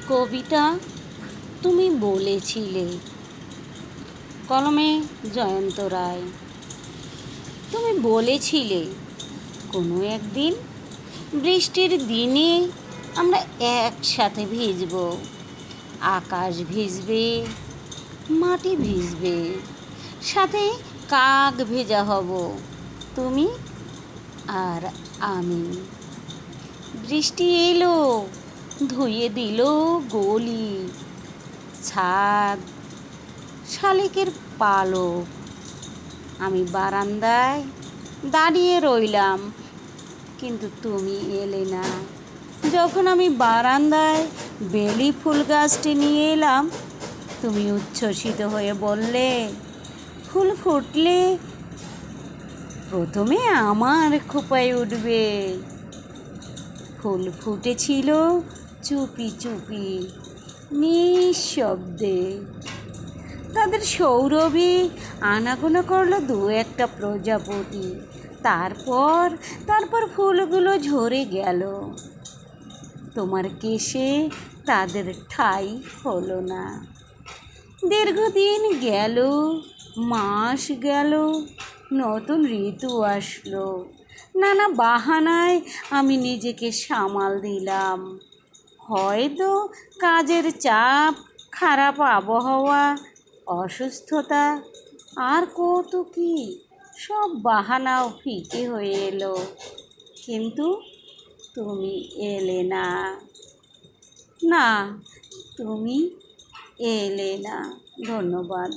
কবিতা তুমি বলেছিলে। কলমে জয়ন্ত রায়। তুমি বলেছিলে কোনো একদিন বৃষ্টির দিনে আমরা একসাথে ভিজব। আকাশ ভিজবে, মাটি ভিজবে, সাথে কাক ভেজা হব তুমি আর আমি। বৃষ্টি এলো, ধুয়ে দিল গলি, ছাদ, শালিকের পালক। আমি বারান্দায় দাঁড়িয়ে রইলাম, কিন্তু তুমি এলে না। যখন আমি বারান্দায় বেলি ফুল গাছটি নিয়ে এলাম, তুমি উচ্ছ্বসিত হয়ে বললে, ফুল ফুটলে প্রথমে আমার খোঁপায় উঠবে। ফুল ফুটেছিল চুপি চুপি, নিঃশব্দে। তাদের সৌরভে আনাগোনা করলো দু একটা প্রজাপতি। তারপর ফুলগুলো ঝরে গেল। তোমার কেশে তাদের ঠাঁই হলো না। দীর্ঘদিন গেল, মাস গেল, নতুন ঋতু আসলো। নানা বাহানায় আমি নিজেকে সামাল দিলাম। হয়তো কাজের চাপ, খারাপ আবহাওয়া, অসুস্থতা, আর কত কি সব বাহানাও ফিকে হয়ে এলো, কিন্তু তুমি এলে না। না, তুমি এলে না। ধন্যবাদ।